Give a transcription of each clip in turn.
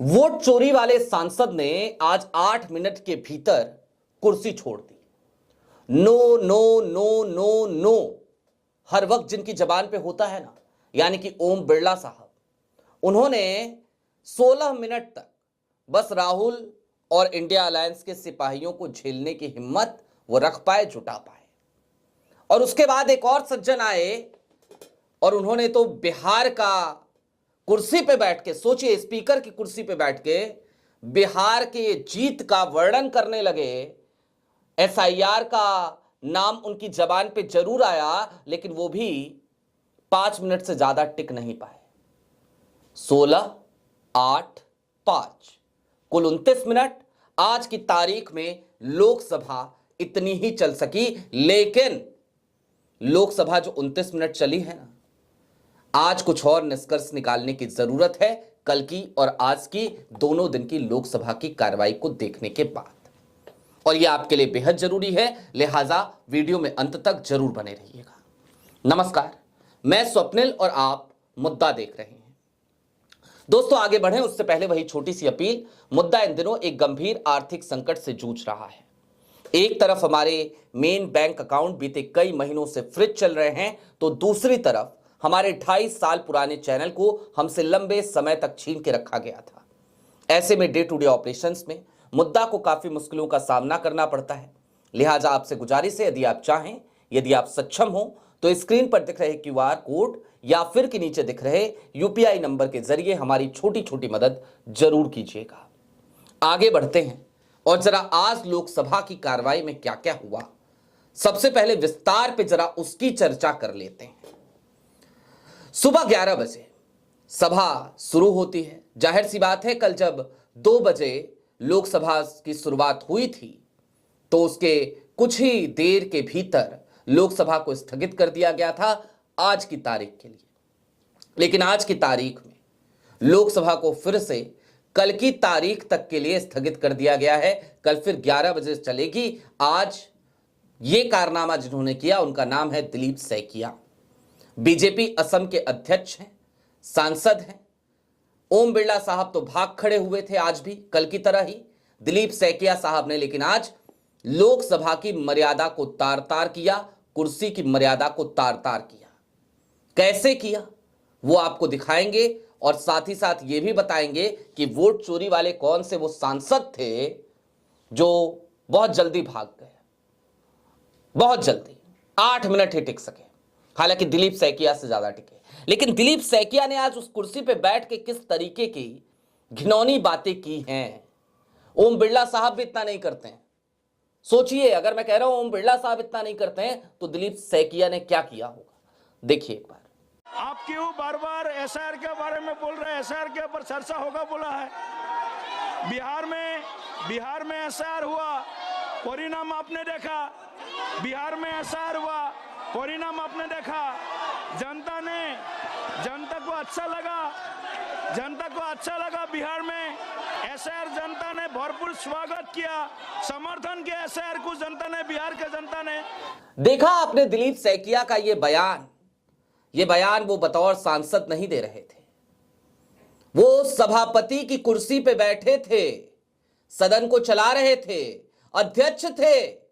Vote चोरी वाले सांसद ने आज 8 मिनट के भीतर कुर्सी छोड़ दी। No no no no no हर वक्त जिनकी जबान पे होता है ना, यानी कि ओम बिरला साहब, उन्होंने 16 मिनट तक बस राहुल और इंडिया अलायंस के सिपाहियों को झेलने की हिम्मत वो रख पाए, जुटा पाए। और उसके बाद एक और सज्जन आए और उन्होंने तो बिहार का कुर्सी पे बैठ के, सोचिए, स्पीकर की कुर्सी पे बैठ के बिहार के जीत का वर्णन करने लगे। एसआईआर का नाम उनकी जबान पे जरूर आया, लेकिन वो भी 5 मिनट से ज्यादा टिक नहीं पाए। 16, 8, 5 कुल 29 मिनट आज की तारीख में लोकसभा इतनी ही चल सकी। लेकिन लोकसभा जो 29 मिनट चली है ना, आज कुछ और निष्कर्ष निकालने की जरूरत है कल की और आज की दोनों दिन की लोकसभा की कार्रवाई को देखने के बाद, और यह आपके लिए बेहद जरूरी है, लिहाजा वीडियो में अंत तक जरूर बने रहिएगा। नमस्कार, मैं स्वप्निल और आप मुद्दा देख रहे हैं। दोस्तों, आगे बढ़ें उससे पहले वही छोटी सी अपील। मुद्दा इन दिनों एक गंभीर आर्थिक संकट से जूझ रहा है। एक तरफ हमारे मेन बैंक अकाउंट बीते कई महीनों से फ्रीज चल रहे हैं, तो दूसरी तरफ हमारे 2.5 साल पुराने चैनल को हमसे लंबे समय तक छीन के रखा गया था। ऐसे में डे टू डे ऑपरेशंस में मुद्दा को काफी मुश्किलों का सामना करना पड़ता है। लिहाजा आपसे गुजारिश है, यदि आप चाहें, यदि आप सक्षम हो, तो स्क्रीन पर दिख रहे QR कोड या फिर के नीचे दिख रहे UPI नंबर के जरिए हमारी छोटी छोटी मदद जरूर कीजिएगा। आगे बढ़ते हैं और जरा आज लोकसभा की कार्रवाई में क्या क्या हुआ, सबसे पहले विस्तार पे जरा उसकी चर्चा कर लेते हैं। सुबह 11 बजे सभा शुरू होती है। जाहिर सी बात है, कल जब 2 बजे लोकसभा की शुरुआत हुई थी तो उसके कुछ ही देर के भीतर लोकसभा को स्थगित कर दिया गया था आज की तारीख के लिए। लेकिन आज की तारीख में लोकसभा को फिर से कल की तारीख तक के लिए स्थगित कर दिया गया है। कल फिर 11 बजे चलेगी। आज ये कारनामा जिन्होंने किया उनका नाम है दिलीप सैकिया। बीजेपी असम के अध्यक्ष हैं, सांसद हैं। ओम बिरला साहब तो भाग खड़े हुए थे आज भी, कल की तरह ही दिलीप सैकिया साहब ने लेकिन आज लोकसभा की मर्यादा को तार तार किया, कुर्सी की मर्यादा को तार तार किया। कैसे किया वो आपको दिखाएंगे और साथ ही साथ ये भी बताएंगे कि वोट चोरी वाले कौन से वो सांसद थे जो बहुत जल्दी भाग गए, बहुत जल्दी 8 मिनट ही टिक सके। हालांकि दिलीप सैकिया से ज्यादा टिके, लेकिन दिलीप सैकिया ने आज उस कुर्सी पे बैठ के किस तरीके की घिनौनी बातें की हैं। ओम बिरला साहब भी इतना नहीं करते हैं। सोचिए, अगर मैं कह रहा हूं ओम बिरला साहब इतना नहीं करते हैं तो दिलीप सैकिया ने क्या किया होगा, देखिए एक बार। आप क्यों बार बार एसआईआर के बारे में बोल रहे हैं? एसआईआर के ऊपर चर्चा होगा बोला है। बिहार में एसआईआर हुआ, परिणाम आपने देखा। बिहार में एसआईआर हुआ, परिणाम आपने देखा। जनता को अच्छा लगा बिहार में एसआईआर। जनता ने भरपूर स्वागत किया, समर्थन किया एसआईआर को जनता ने, बिहार के जनता ने। देखा आपने दिलीप सैकिया का ये बयान वो बतौर सांसद नहीं दे रहे थे, वो सभापति की कुर्सी पे बैठे थे, सदन को चला रहे थे, अध्यक्ष थे,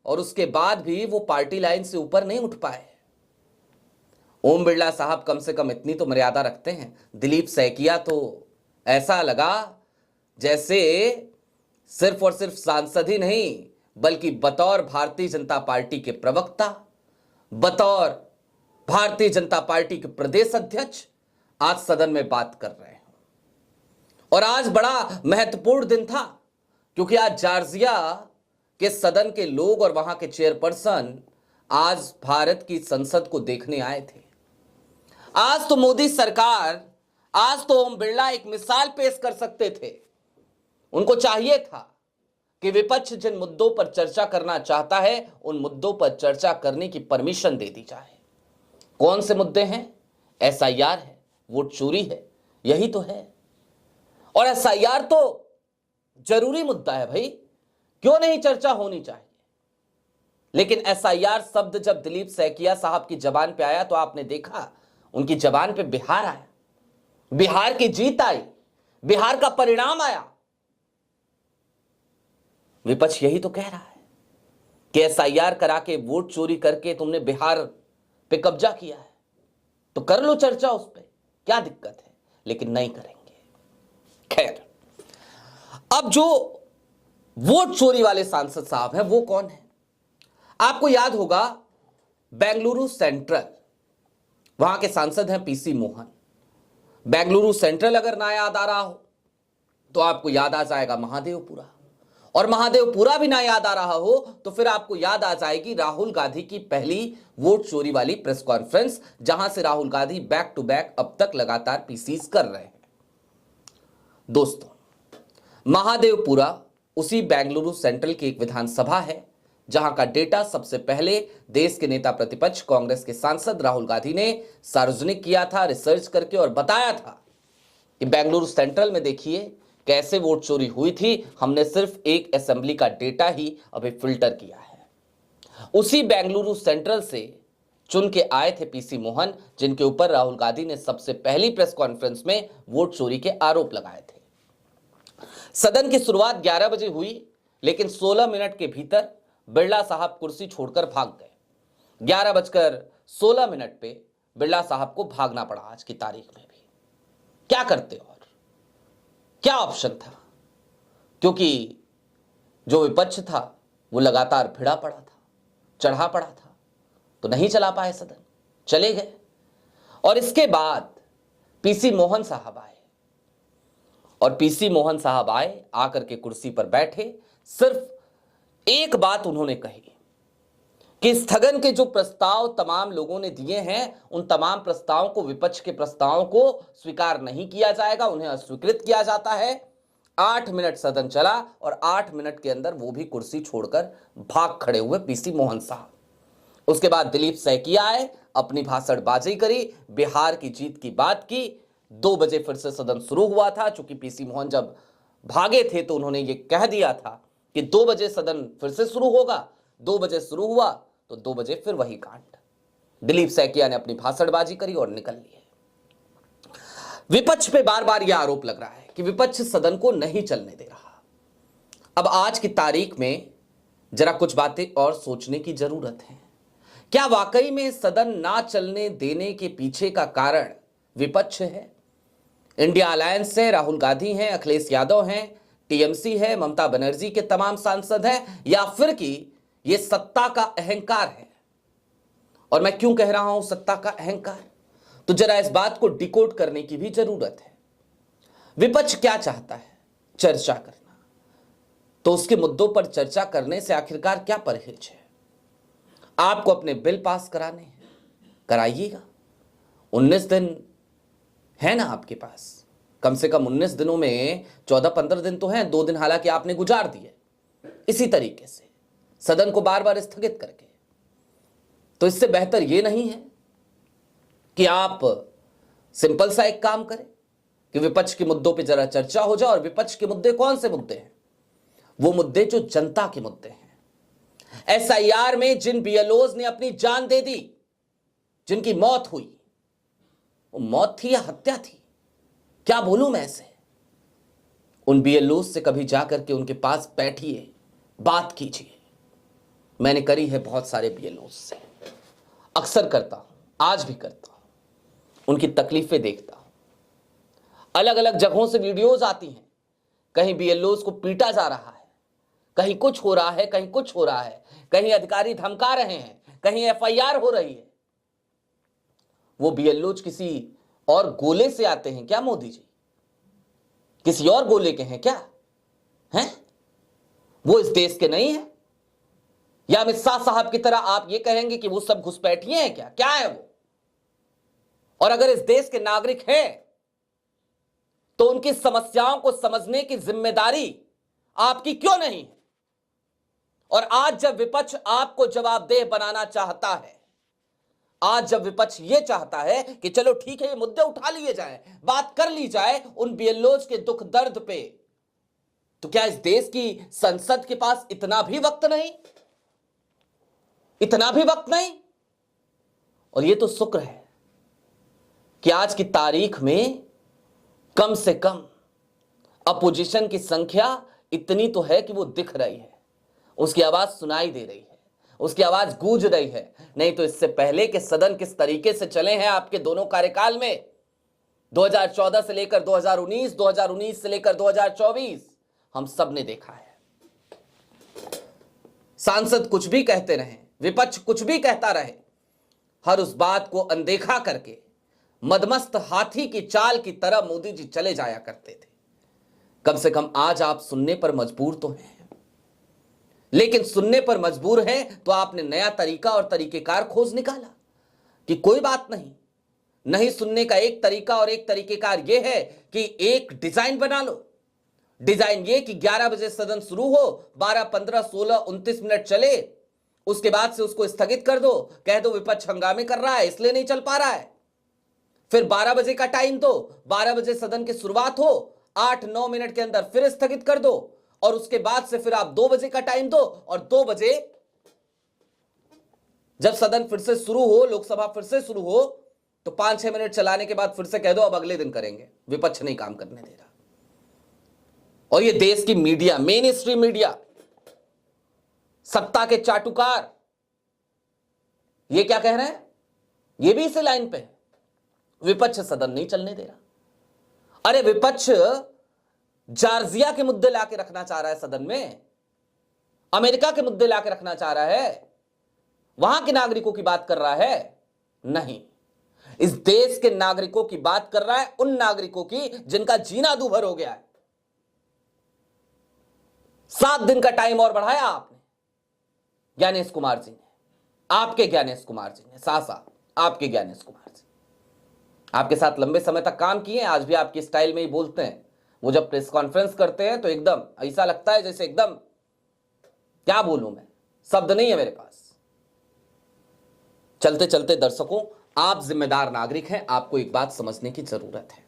और उसके बाद भी वो पार्टी लाइन से ऊपर नहीं उठ पाए। ओम बिरला साहब कम से कम इतनी तो मर्यादा रखते हैं। दिलीप सैकिया तो ऐसा लगा जैसे सिर्फ और सिर्फ सांसद ही नहीं, बल्कि बतौर भारतीय जनता पार्टी के प्रवक्ता, बतौर भारतीय जनता पार्टी के प्रदेश अध्यक्ष आज सदन में बात कर रहे हैं। और आज बड़ा महत्वपूर्ण दिन था, क्योंकि आज जॉर्जिया के सदन के लोग और वहां के चेयरपर्सन आज भारत की संसद को देखने आए थे। आज तो मोदी सरकार, आज तो ओम बिरला एक मिसाल पेश कर सकते थे। उनको चाहिए था कि विपक्ष जिन मुद्दों पर चर्चा करना चाहता है उन मुद्दों पर चर्चा करने की परमिशन दे दी जाए। कौन से मुद्दे हैं? एसआईआर है, वोट चोरी है, यही तो है। और एसआईआर तो जरूरी मुद्दा है भाई, क्यों नहीं चर्चा होनी चाहिए। लेकिन एसआईआर शब्द जब दिलीप सैकिया साहब की जबान पे आया तो आपने देखा उनकी जबान पे बिहार आया, बिहार की जीत आई, बिहार का परिणाम आया। विपक्ष यही तो कह रहा है कि एसआईआर करा के वोट चोरी करके तुमने बिहार पे कब्जा किया है, तो कर लो चर्चा उस पर, क्या दिक्कत है, लेकिन नहीं करेंगे। खैर, अब जो वोट चोरी वाले सांसद साहब हैं वो कौन है? आपको याद होगा बेंगलुरु सेंट्रल, वहां के सांसद हैं पीसी मोहन। बेंगलुरु सेंट्रल अगर ना याद आ रहा हो तो आपको याद आ जाएगा महादेवपुरा, और महादेवपुरा भी ना याद आ रहा हो तो फिर आपको याद आ जाएगी राहुल गांधी की पहली वोट चोरी वाली प्रेस कॉन्फ्रेंस, जहां से Rahul Gandhi back to back अब तक लगातार पीसीज कर रहे हैं। दोस्तों, महादेवपुरा उसी बेंगलुरु सेंट्रल की एक विधानसभा है जहां का डेटा सबसे पहले देश के नेता प्रतिपक्ष कांग्रेस के सांसद राहुल गांधी ने सार्वजनिक किया था, रिसर्च करके, और बताया था कि बेंगलुरु सेंट्रल में देखिए कैसे वोट चोरी हुई थी। हमने सिर्फ एक असेंबली का डेटा ही अभी फिल्टर किया है। उसी बेंगलुरु सेंट्रल से चुन के आए थे पीसी मोहन, जिनके ऊपर राहुल गांधी ने सबसे पहली प्रेस कॉन्फ्रेंस में वोट चोरी के आरोप लगाए थे। सदन की शुरुआत 11 बजे हुई, लेकिन 16 मिनट के भीतर बिरला साहब कुर्सी छोड़कर भाग गए। 11:16 पे बिरला साहब को भागना पड़ा। आज की तारीख में भी क्या करते और क्या ऑप्शन था, क्योंकि जो विपक्ष था वो लगातार भिड़ा पड़ा था, चढ़ा पड़ा था, तो नहीं चला पाए सदन, चले गए। और इसके बाद पीसी मोहन साहब आए, और पीसी मोहन साहब आए, आकर के कुर्सी पर बैठे। सिर्फ एक बात उन्होंने कही कि स्थगन के जो प्रस्ताव तमाम लोगों ने दिए हैं, उन तमाम प्रस्तावों को, विपक्ष के प्रस्तावों को स्वीकार नहीं किया जाएगा, उन्हें अस्वीकृत किया जाता है। 8 मिनट सदन चला और 8 मिनट के अंदर वो भी कुर्सी छोड़कर भाग खड़े हुए पीसी मोहन साहब। उसके बाद दिलीप सैकिया आए, अपनी भाषणबाजी करी, बिहार की जीत की बात की। 2 बजे फिर से सदन शुरू हुआ था। चूंकि पीसी मोहन जब भागे थे तो उन्होंने ये कह दिया था कि 2 बजे सदन फिर से शुरू होगा। 2 बजे शुरू हुआ तो 2 बजे फिर वही कांड। दिलीप सैकिया ने अपनी भाषणबाजी करी और निकल लिए। विपक्ष पे बार बार यह आरोप लग रहा है कि विपक्ष सदन को नहीं चलने दे रहा। अब आज की तारीख में जरा कुछ बातें और सोचने की जरूरत है। क्या वाकई में सदन ना चलने देने के पीछे का कारण विपक्ष है? इंडिया अलायंस से राहुल गांधी हैं, अखिलेश यादव हैं, टीएमसी है, ममता बनर्जी के तमाम सांसद हैं, या फिर कि यह सत्ता का अहंकार है? और मैं क्यों कह रहा हूं सत्ता का अहंकार, तो जरा इस बात को डिकोड करने की भी जरूरत है। विपक्ष क्या चाहता है? चर्चा करना। तो उसके मुद्दों पर चर्चा करने से आखिरकार क्या परहेज है? आपको अपने बिल पास कराने हैं, कराइएगा। 19 दिन है ना आपके पास, कम से कम 19 दिनों में 14-15 दिन तो हैं, 2 दिन हालांकि आपने गुजार दिए इसी तरीके से सदन को बार बार स्थगित करके। तो इससे बेहतर यह नहीं है कि आप सिंपल सा एक काम करें कि विपक्ष के मुद्दों पे जरा चर्चा हो जाए। और विपक्ष के मुद्दे कौन से मुद्दे हैं? वो मुद्दे जो जनता के मुद्दे हैं। एसआईआर में जिन बीएलओज ने अपनी जान दे दी, जिनकी मौत हुई, वो मौत थी या हत्या थी, क्या बोलूं मैं ऐसे? उन बीएलओज से कभी जाकर के उनके पास बैठिए, बात कीजिए। मैंने करी है बहुत सारे बीएलओज से, अक्सर करता हूं, आज भी करता हूं, उनकी तकलीफें देखता हूं। अलग अलग जगहों से वीडियोज आती हैं, कहीं बीएलओज को पीटा जा रहा है, कहीं कुछ हो रहा है, कहीं कुछ हो रहा है, कहीं अधिकारी धमका रहे हैं, कहीं एफआईआर हो रही है। वो बीएलओज किसी और गोले से आते हैं क्या मोदी जी? किसी और गोले के हैं क्या? हैं? वो इस देश के नहीं है? या अमित शाह साहब की तरह आप ये कहेंगे कि वो सब घुसपैठिए हैं क्या? क्या है वो? और अगर इस देश के नागरिक हैं तो उनकी समस्याओं को समझने की जिम्मेदारी आपकी क्यों नहीं है? और आज जब विपक्ष आपको जवाबदेह बनाना चाहता है, आज जब विपक्ष यह चाहता है कि चलो ठीक है, ये मुद्दे उठा लिए जाएं, बात कर ली जाए उन बीएलओज के दुख दर्द पे, तो क्या इस देश की संसद के पास इतना भी वक्त नहीं? इतना भी वक्त नहीं? और ये तो शुक्र है कि आज की तारीख में कम से कम अपोजिशन की संख्या इतनी तो है कि वो दिख रही है, उसकी आवाज सुनाई दे रही है, उसकी आवाज गूंज रही है। नहीं तो इससे पहले के सदन किस तरीके से चले हैं आपके दोनों कार्यकाल में, 2014 से लेकर 2019, 2019 से लेकर 2024, हम सब ने देखा है। सांसद कुछ भी कहते रहे, विपक्ष कुछ भी कहता रहे, हर उस बात को अनदेखा करके मदमस्त हाथी की चाल की तरह मोदी जी चले जाया करते थे। कम से कम आज आप सुनने पर मजबूर तो हैं, लेकिन सुनने पर मजबूर हैं तो आपने नया तरीका और तरीकेकार खोज निकाला कि कोई बात नहीं, नहीं सुनने का एक तरीका और एक तरीकेकार यह है कि एक डिजाइन बना लो। डिजाइन ये कि 11 बजे सदन शुरू हो, 12, 15, 16, 29 मिनट चले, उसके बाद से उसको स्थगित कर दो, कह दो विपक्ष हंगामे कर रहा है इसलिए नहीं चल पा रहा है। फिर 12 बजे का टाइम दो, 12 बजे सदन की शुरुआत हो, 8-9 मिनट के अंदर फिर स्थगित कर दो, और उसके बाद से फिर आप 2 बजे का टाइम दो, और 2 बजे जब सदन फिर से शुरू हो, लोकसभा फिर से शुरू हो, तो 5-6 मिनट चलाने के बाद फिर से कह दो अब अगले दिन करेंगे, विपक्ष नहीं काम करने दे रहा। और ये देश की मीडिया, मेन स्ट्रीम मीडिया, सत्ता के चाटुकार, ये क्या कह रहे हैं, ये भी इसी लाइन पे है, विपक्ष सदन नहीं चलने दे रहा। अरे विपक्ष जॉर्जिया के मुद्दे लाके रखना चाह रहा है सदन में, अमेरिका के मुद्दे लाके रखना चाह रहा है, वहां के नागरिकों की बात कर रहा है, नहीं, इस देश के नागरिकों की बात कर रहा है, उन नागरिकों की जिनका जीना दूभर हो गया है। 7 दिन का टाइम और बढ़ाया आपने, ज्ञानेश कुमार जी ने, आपके ज्ञानेश कुमार जी ने, साहब आपके ज्ञानेश कुमार जी आपके साथ लंबे समय तक काम किए, आज भी आपकी स्टाइल में ही बोलते हैं। वो जब प्रेस कॉन्फ्रेंस करते हैं तो एकदम ऐसा लगता है जैसे एकदम, क्या बोलूं मैं, शब्द नहीं है मेरे पास। चलते चलते दर्शकों, आप जिम्मेदार नागरिक हैं, आपको एक बात समझने की जरूरत है,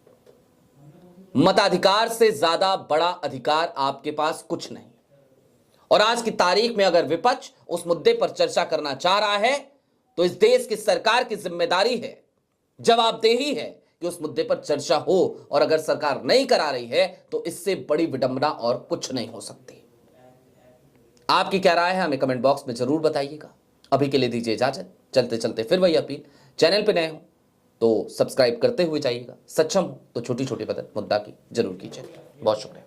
मताधिकार से ज्यादा बड़ा अधिकार आपके पास कुछ नहीं। और आज की तारीख में अगर विपक्ष उस मुद्दे पर चर्चा करना चाह रहा है तो इस देश की सरकार की जिम्मेदारी है, जवाबदेही है कि उस मुद्दे पर चर्चा हो, और अगर सरकार नहीं करा रही है तो इससे बड़ी विडंबना और कुछ नहीं हो सकती। आपकी क्या राय है हमें कमेंट बॉक्स में जरूर बताइएगा। अभी के लिए दीजिए इजाजत, चलते चलते फिर वही अपील, चैनल पे नए हो तो सब्सक्राइब करते हुए जाइएगा, सक्षम हो तो छोटी छोटी मदद मुद्दा की जरूर कीजिए। बहुत शुक्रिया।